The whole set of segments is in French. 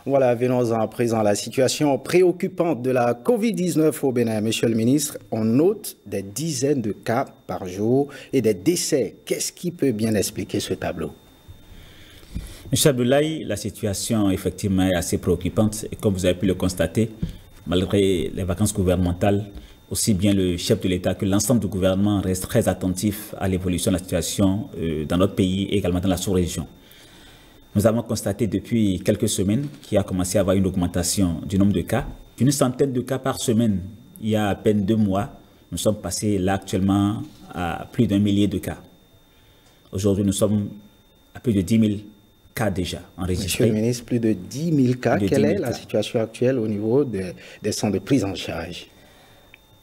Voilà, venons-en à présent à la situation préoccupante de la Covid-19 au Bénin. Monsieur le ministre, on note des dizaines de cas par jour et des décès. Qu'est-ce qui peut bien expliquer ce tableau? Monsieur Abdoulaye, la situation effectivement est assez préoccupante et comme vous avez pu le constater, malgré les vacances gouvernementales, aussi bien le chef de l'État que l'ensemble du gouvernement reste très attentif à l'évolution de la situation dans notre pays et également dans la sous-région. Nous avons constaté depuis quelques semaines qu'il a commencé à avoir une augmentation du nombre de cas, d'une centaine de cas par semaine. Il y a à peine 2 mois, nous sommes passés là actuellement à plus d'1 millier de cas. Aujourd'hui, nous sommes à plus de 10 000 cas déjà enregistrés. Monsieur le ministre, plus de 10 000 cas. Quelle est la situation actuelle au niveau des centres de prise en charge?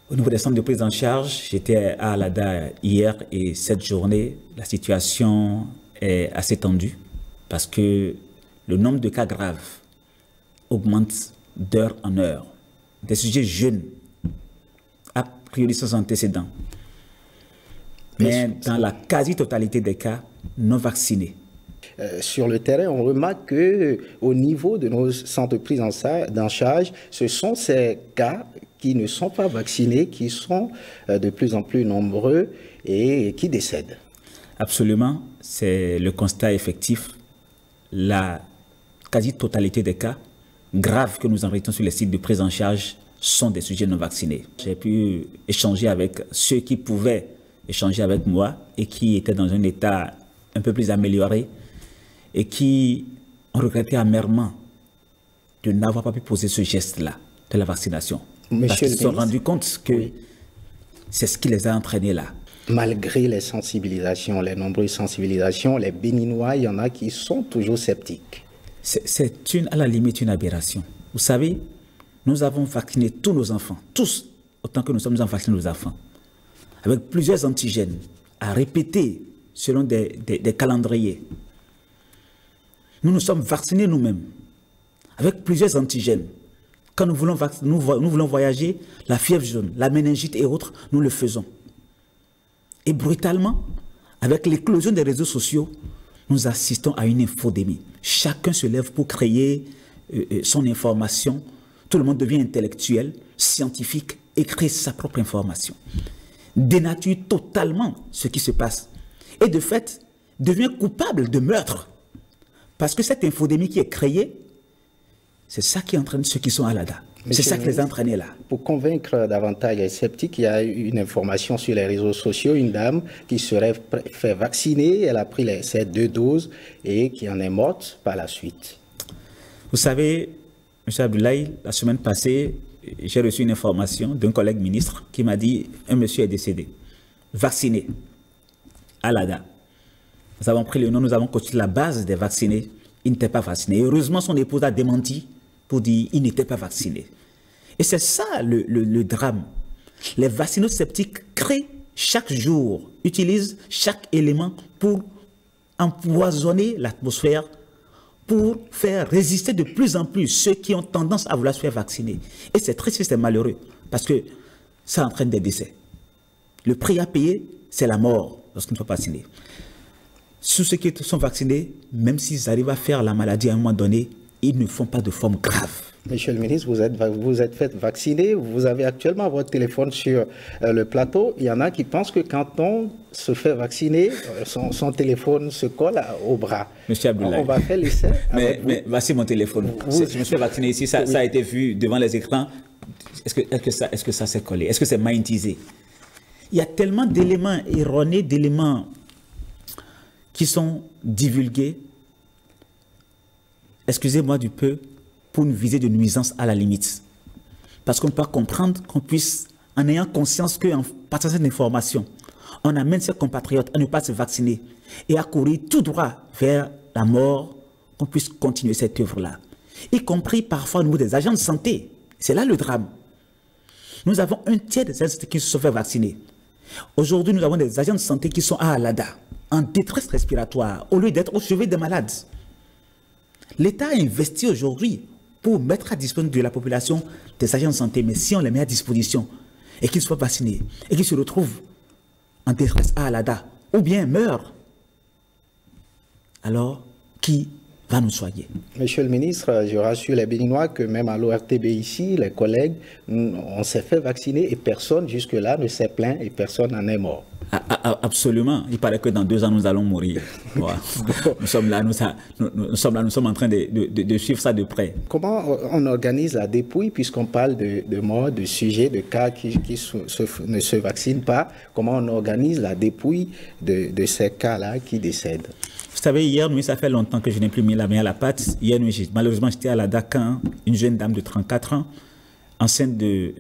Au niveau des centres de prise en charge, j'étais à Alada hier et cette journée, la situation est assez tendue parce que le nombre de cas graves augmente d'heure en heure. Des sujets jeunes, a priori sans antécédent, mais dans la quasi-totalité des cas non vaccinés. Sur le terrain, on remarque qu'au niveau de nos centres de prise en charge, ce sont ces cas qui ne sont pas vaccinés, qui sont de plus en plus nombreux et qui décèdent. Absolument, c'est le constat effectif. La quasi-totalité des cas graves que nous enregistrons sur les sites de prise en charge sont des sujets non vaccinés. J'ai pu échanger avec ceux qui pouvaient échanger avec moi et qui étaient dans un état un peu plus amélioré et qui ont regretté amèrement de n'avoir pas pu poser ce geste-là de la vaccination. Parce qu'ils se sont rendus compte que c'est ce qui les a entraînés là. Malgré les sensibilisations, les nombreuses sensibilisations, les Béninois, il y en a qui sont toujours sceptiques. C'est à la limite une aberration. Vous savez, nous avons vacciné tous nos enfants, tous, autant que nous avons vacciné nos enfants, avec plusieurs antigènes à répéter selon des calendriers. Nous nous sommes vaccinés nous-mêmes, avec plusieurs antigènes. Quand nous voulons voyager, la fièvre jaune, la méningite et autres, nous le faisons. Et brutalement, avec l'éclosion des réseaux sociaux, nous assistons à une infodémie. Chacun se lève pour créer son information. Tout le monde devient intellectuel, scientifique et crée sa propre information. Dénature totalement ce qui se passe. Et de fait, devient coupable de meurtre. Parce que cette infodémie qui est créée, c'est ça qui entraîne ceux qui sont à l'ADA. C'est ça qui les a entraînés là. Pour convaincre davantage les sceptiques, il y a une information sur les réseaux sociaux, une dame qui serait fait vacciner, elle a pris ses 2 doses et qui en est morte par la suite. Vous savez, M. Abdoulaye, la semaine passée, j'ai reçu une information d'un collègue ministre qui m'a dit un monsieur est décédé, vacciné, à l'ADA. Nous avons pris le nom, nous avons constitué la base des vaccinés. Il n'était pas vacciné. Heureusement, son épouse a démenti pour dire qu'il n'était pas vacciné. Et c'est ça le drame. Les vaccino-sceptiques créent chaque jour, utilisent chaque élément pour empoisonner l'atmosphère, pour faire résister de plus en plus ceux qui ont tendance à vouloir se faire vacciner. Et c'est triste, c'est malheureux, parce que ça entraîne des décès. Le prix à payer, c'est la mort lorsqu'on ne soit pas vacciné. Tous ceux qui sont vaccinés, même s'ils arrivent à faire la maladie à un moment donné, ils ne font pas de forme grave. Monsieur le ministre, vous êtes fait vacciner, vous avez actuellement votre téléphone sur le plateau. Il y en a qui pensent que quand on se fait vacciner, son téléphone se colle au bras. Monsieur Abdoulaye, on va faire l'essai. Mais voici mon téléphone. Je me suis fait vacciner ici, ça a été vu devant les écrans. Est-ce que ça s'est collé? Est-ce que c'est magnétisé? Il y a tellement d'éléments erronés, d'éléments qui sont divulgués, excusez-moi du peu, pour une visée de nuisance à la limite. Parce qu'on peut comprendre qu'on puisse, en ayant conscience qu'en partageant cette information, on amène ses compatriotes à ne pas se vacciner et à courir tout droit vers la mort, qu'on puisse continuer cette œuvre-là. Y compris parfois au niveau des agents de santé. C'est là le drame. Nous avons un tiers des agents de santé qui se sont fait vacciner. Aujourd'hui, nous avons des agents de santé qui sont à Alada, en détresse respiratoire, au lieu d'être au chevet des malades. L'État a investi aujourd'hui pour mettre à disposition de la population des agents de santé, mais si on les met à disposition et qu'ils soient vaccinés et qu'ils se retrouvent en détresse à Alada, ou bien meurent, alors qui va nous soigner. Monsieur le ministre, je rassure les Béninois que même à l'ORTB ici, les collègues, on s'est fait vacciner et personne jusque-là ne s'est plaint et personne n'en est mort. Absolument. Il paraît que dans 2 ans, nous allons mourir. Voilà. Nous sommes là, nous sommes en train de suivre ça de près. Comment on organise la dépouille, puisqu'on parle de morts, de sujets, de cas qui ne se vaccinent pas? Comment on organise la dépouille de ces cas-là qui décèdent? Vous savez, hier nuit, ça fait longtemps que je n'ai plus mis la main à la pâte. Hier nuit, malheureusement, j'étais à la Dakar, une jeune dame de 34 ans, enceinte de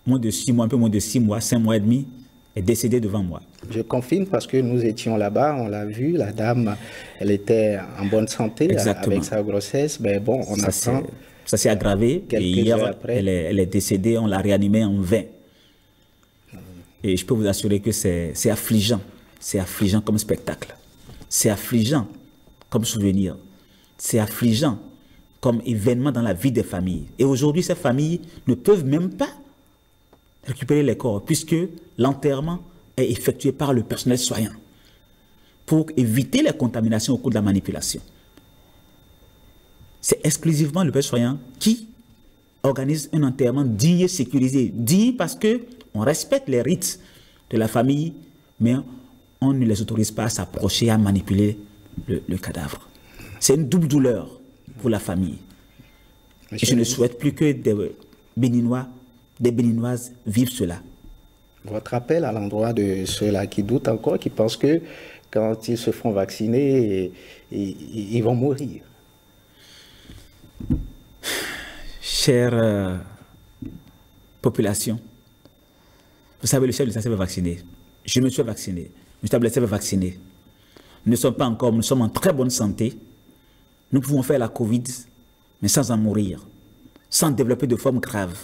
moins de 6 mois, un peu moins de 6 mois, 5 mois et demi, est décédée devant moi. Je confirme parce que nous étions là-bas, on l'a vu, la dame, elle était en bonne santé. Exactement. Avec sa grossesse, mais bon, on apprend. Ça s'est aggravé et hier, elle est décédée, on l'a réanimée en vain. Et je peux vous assurer que c'est affligeant comme spectacle. C'est affligeant comme souvenir. C'est affligeant comme événement dans la vie des familles. Et aujourd'hui, ces familles ne peuvent même pas récupérer les corps puisque l'enterrement est effectué par le personnel soignant pour éviter les contaminations au cours de la manipulation. C'est exclusivement le personnel soignant qui organise un enterrement digne et sécurisé. Digne parce qu'on respecte les rites de la famille, mais on ne les autorise pas à s'approcher, à manipuler le cadavre. C'est une double douleur pour la famille. Et je ne souhaite plus que des Béninois, des Béninoises vivent cela. Votre appel à l'endroit de ceux-là qui doutent encore, qui pensent que quand ils se font vacciner, ils vont mourir. Chère population, vous savez, le chef de l'État s'est fait vacciner. Je me suis vacciné. Le chef de l'État s'est fait vacciner. Nous ne sommes pas encore, nous sommes en très bonne santé. Nous pouvons faire la Covid, mais sans en mourir, sans développer de formes graves.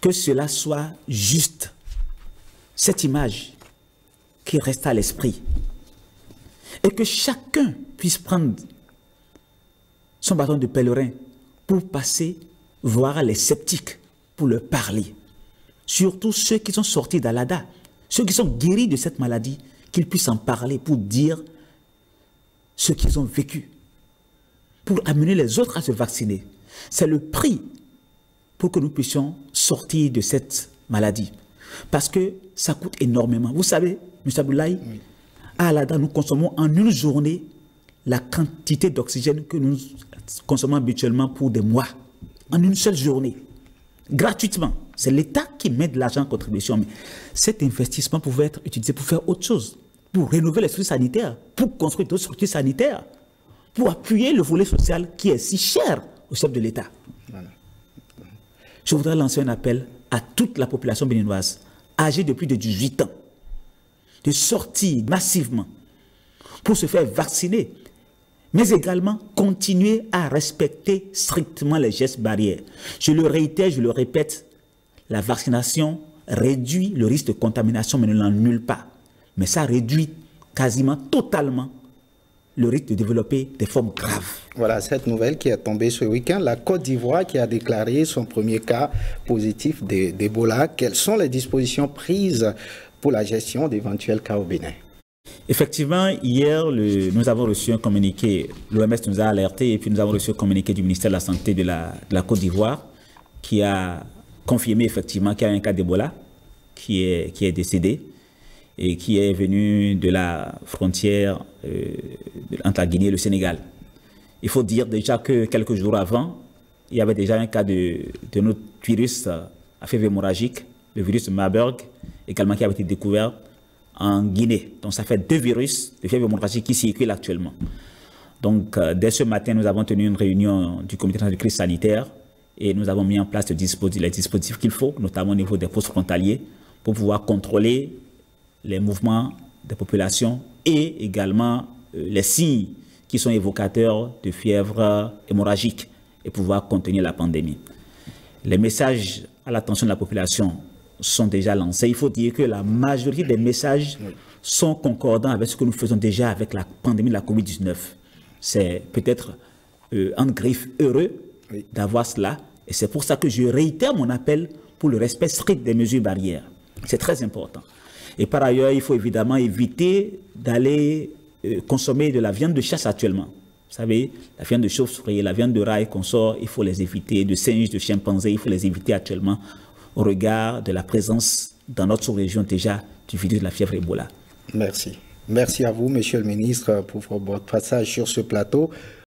Que cela soit juste. Cette image qui reste à l'esprit. Et que chacun puisse prendre son bâton de pèlerin pour passer voir les sceptiques, pour leur parler. Surtout ceux qui sont sortis d'Alada, ceux qui sont guéris de cette maladie, qu'ils puissent en parler pour dire ce qu'ils ont vécu, pour amener les autres à se vacciner. C'est le prix pour que nous puissions sortir de cette maladie. Parce que ça coûte énormément. Vous savez, M. Abdoulaye, oui, à Alada, nous consommons en une journée la quantité d'oxygène que nous consommons habituellement pour des mois. En une seule journée. Gratuitement. C'est l'État qui met de l'argent en contribution. Mais cet investissement pouvait être utilisé pour faire autre chose. Pour rénover les structures sanitaires. Pour construire d'autres structures sanitaires. Pour appuyer le volet social qui est si cher au chef de l'État. Voilà. Je voudrais lancer un appel à toute la population béninoise âgée de plus de 18 ans de sortir massivement pour se faire vacciner, mais également continuer à respecter strictement les gestes barrières. Je le réitère, je le répète, la vaccination réduit le risque de contamination, mais ne l'annule pas. Mais ça réduit quasiment totalement le risque de développer des formes graves. Voilà, cette nouvelle qui est tombée ce week-end, la Côte d'Ivoire qui a déclaré son premier cas positif d'Ebola. Quelles sont les dispositions prises pour la gestion d'éventuels cas au Bénin? Effectivement, hier, nous avons reçu un communiqué, l'OMS nous a alerté, et puis nous avons reçu un communiqué du ministère de la Santé de la Côte d'Ivoire qui a confirmé effectivement qu'il y a un cas d'Ebola qui est décédé et qui est venu de la frontière entre la Guinée et le Sénégal. Il faut dire déjà que quelques jours avant, il y avait déjà un cas de notre virus à fièvre hémorragique, le virus Marburg, également qui avait été découvert en Guinée. Donc ça fait 2 virus de fièvre hémorragique qui circulent actuellement. Donc dès ce matin, nous avons tenu une réunion du comité national de crise sanitaire et nous avons mis en place les dispositifs qu'il faut, notamment au niveau des postes frontaliers, pour pouvoir contrôler les mouvements des populations et également les signes qui sont évocateurs de fièvre hémorragique et pouvoir contenir la pandémie. Les messages à l'attention de la population sont déjà lancés. Il faut dire que la majorité des messages sont concordants avec ce que nous faisons déjà avec la pandémie de la Covid-19. C'est peut-être un griffe heureux d'avoir cela et c'est pour ça que je réitère mon appel pour le respect strict des mesures barrières. C'est très important. Et par ailleurs, il faut évidemment éviter d'aller consommer de la viande de chasse actuellement. Vous savez, la viande de chauve-souris, la viande de rat et consorts, il faut les éviter, de singes, de chimpanzés, il faut les éviter actuellement au regard de la présence dans notre sous-région déjà du virus de la fièvre Ebola. Merci. Merci à vous, Monsieur le ministre, pour votre passage sur ce plateau.